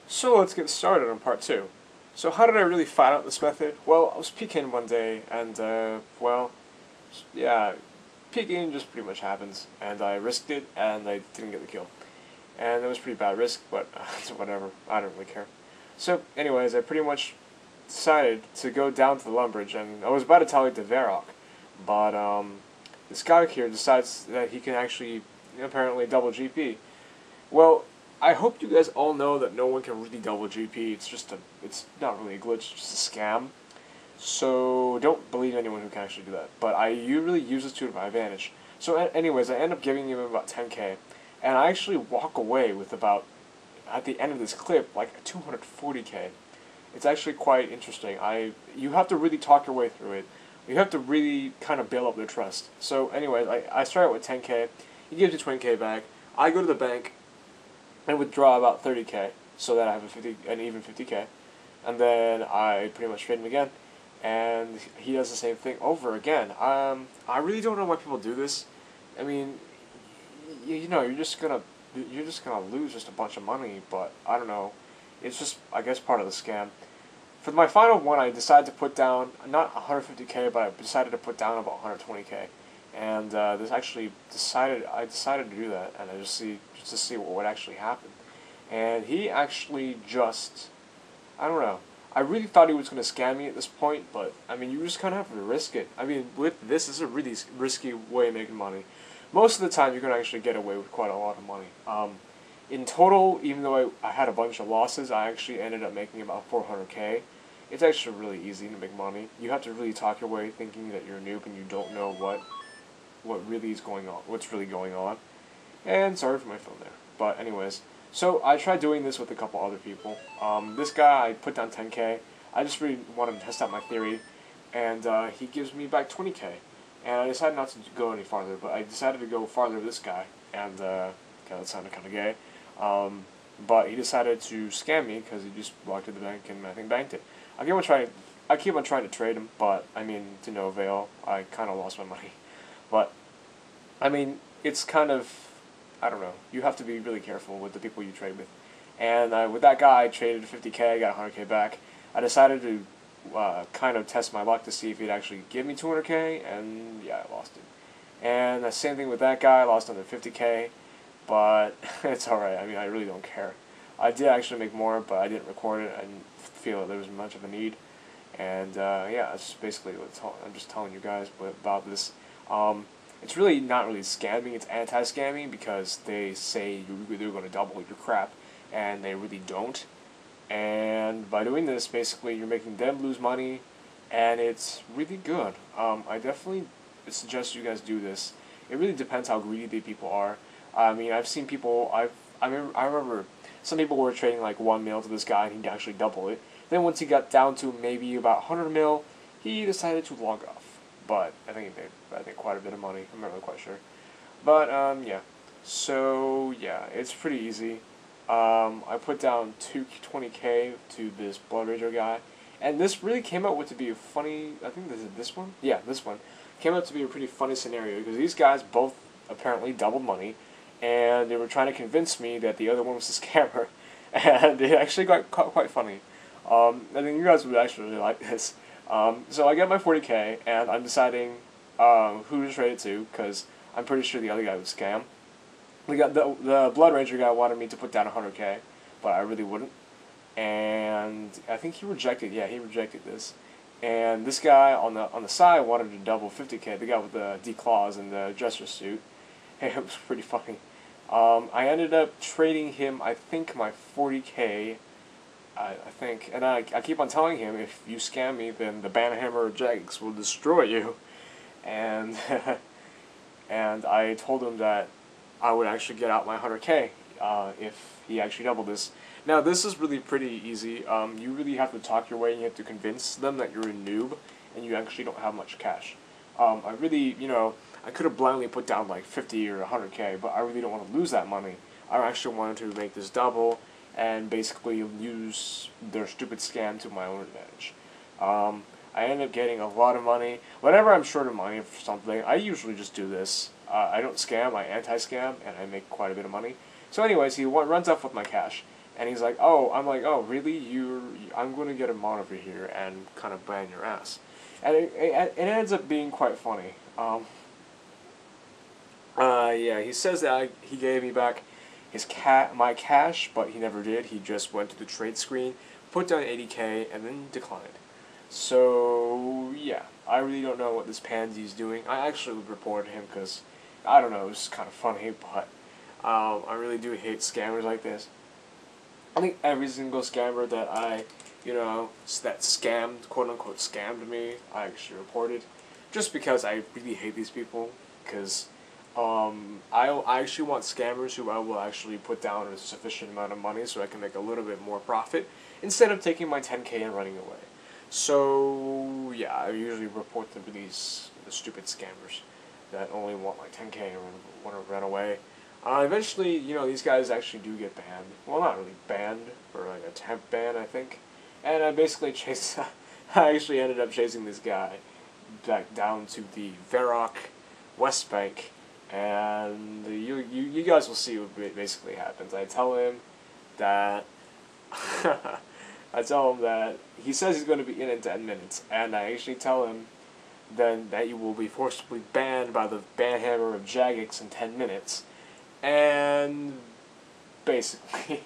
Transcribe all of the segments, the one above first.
So let's get started on part 2. So how did I really find out this method? Well, I was peeking one day, and well, yeah, peeking just pretty much happens, and I risked it, and I didn't get the kill. And it was a pretty bad risk, but whatever, I don't really care. So anyways, I pretty much decided to go down to the Lumbridge, and I was about to tell it to Varrock, but this guy here decides that he can actually, apparently, double GP. Well, I hope you guys all know that no one can really double GP. It's not really a glitch, it's just a scam. So don't believe anyone who can actually do that. But you really use this to my advantage. So anyways, I end up giving him about 10k, and I actually walk away with about, at the end of this clip, like 240k. It's actually quite interesting. You have to really talk your way through it. You have to really kind of build up their trust. So anyways, I start out with 10k. He gives you 20k back. I go to the bank and withdraw about 30k so that I have an even 50k, and then I pretty much trade him again, and he does the same thing over again. I really don't know why people do this. I mean, you know, you're just gonna lose just a bunch of money, but I don't know. It's just, I guess, part of the scam. For my final one, I decided to put down not 150k, but I decided to put down about 120k. And this actually I decided to do that, and just to see what would actually happen. And he actually just, I don't know. I really thought he was going to scam me at this point, but I mean, you just kind of have to risk it. I mean, with this is a really risky way of making money. Most of the time, you're going to actually get away with quite a lot of money. In total, even though I had a bunch of losses, I actually ended up making about 400k. It's actually really easy to make money. You have to really talk your way, thinking that you're a noob and you don't know what really is going on, what's really going on. And sorry for my phone there. But anyways, so I tried doing this with a couple other people. This guy, I put down 10k. I just really wanted to test out my theory, and he gives me back 20k. And I decided not to go any farther, but I decided to go farther with this guy, and okay, that sounded kind of gay. But he decided to scam me because he just walked to the bank and I think banked it. I keep on trying to trade him, but I mean, to no avail. I kind of lost my money. But, I mean, it's kind of, I don't know, you have to be really careful with the people you trade with. And with that guy, I traded 50k, I got 100k back. I decided to kind of test my luck to see if he'd actually give me 200k, and yeah, I lost it. And the same thing with that guy, I lost under 50k, but it's alright, I mean, I really don't care. I did actually make more, but I didn't record it, I didn't feel that there was much of a need. And yeah, that's basically what I'm just telling you guys about this. It's really not really scamming, it's anti-scamming, because they say they're going to double your crap, and they really don't. And by doing this, basically, you're making them lose money, and it's really good. I definitely suggest you guys do this. It really depends how greedy the people are. I mean, I've seen people, I remember some people were trading like 1 mil to this guy, and he'd actually double it. Then once he got down to maybe about 100 mil, he decided to log off. But I think he made, quite a bit of money. I'm not really quite sure. But yeah. So yeah, it's pretty easy. I put down 220k to this Blood Rager guy, and this really came out to be a funny. I think this one. Yeah, this one came out to be a pretty funny scenario because these guys both apparently doubled money, and they were trying to convince me that the other one was a scammer, and it actually got quite funny. I think you guys would actually really like this. So I get my 40k, and I'm deciding who to trade it to, because I'm pretty sure the other guy would scam. The Blood Ranger guy wanted me to put down 100k, but I really wouldn't. And I think he rejected this. And this guy on the side wanted to double 50k, the guy with the D-claws and the dresser suit. It was pretty funny. I ended up trading him, I think, my 40k. I think, and I keep on telling him, if you scam me, then the Banhammer Jags will destroy you. And and I told him that I would actually get out my 100k if he actually doubled this. Now this is really pretty easy. You really have to talk your way, and you have to convince them that you're a noob and you actually don't have much cash. I really, I could have blindly put down like 50 or 100k, but I really don't want to lose that money. I actually wanted to make this double and basically use their stupid scam to my own advantage. I end up getting a lot of money. Whenever I'm short of money for something, I usually just do this. I don't scam, I anti-scam, and I make quite a bit of money. So anyways, he runs off with my cash. And he's like, oh, I'm like, oh, really? I'm going to get him on over here and kind of ban your ass. And it ends up being quite funny. Yeah, he says that he gave me back my cash, but he never did. He just went to the trade screen, put down 80K, and then declined. So, yeah, I really don't know what this pansy is doing. I actually would report him because, I don't know, it's kind of funny, but I really do hate scammers like this. I think every single scammer that that scammed, quote-unquote scammed me, I actually reported. Just because I really hate these people, because I actually want scammers who I will actually put down a sufficient amount of money so I can make a little bit more profit, instead of taking my 10K and running away. So, yeah, I usually report them to the stupid scammers that only want like 10K and want to run away. Eventually, these guys actually do get banned. Well, not really banned, or like a temp ban, I think. And I basically I actually ended up chasing this guy back down to the Varrock West Bank, and you guys will see what basically happens. I tell him that he says he's going to be in 10 minutes, and I actually tell him then that you will be forcibly banned by the banhammer of Jagex in 10 minutes. And basically,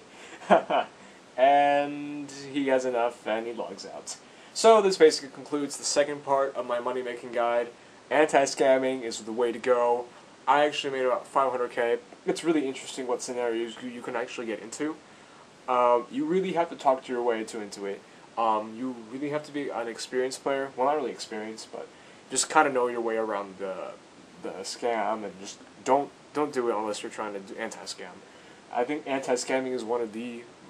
and he has enough and he logs out. So this basically concludes the second part of my money making guide. Anti-scamming is the way to go. I actually made about 500K. It's really interesting what scenarios you can actually get into. You really have to talk to your way into it. You really have to be an experienced player. Well, not really experienced, but just kind of know your way around the scam, and just don't do it unless you're trying to do anti-scam. I think anti-scamming is one of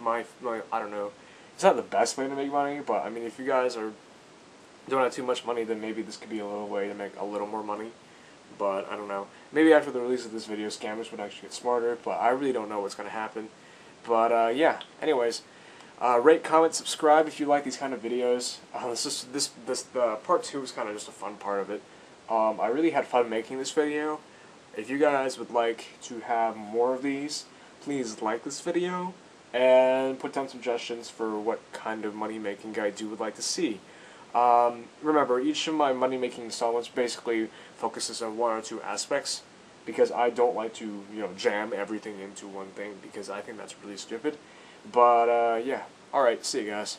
my I don't know, it's not the best way to make money, but I mean, if you guys don't have too much money, then maybe this could be a little way to make a little more money. But I don't know. Maybe after the release of this video, scammers would actually get smarter, but I really don't know what's going to happen. But yeah, anyways, rate, comment, subscribe if you like these kind of videos. Part 2 is kind of just a fun part of it. I really had fun making this video. If you guys would like to have more of these, please like this video and put down suggestions for what kind of money making guides you would like to see. Remember, each of my money making installments basically focuses on one or two aspects, because I don't like to jam everything into one thing, because I think that's really stupid. But yeah, alright, see you guys.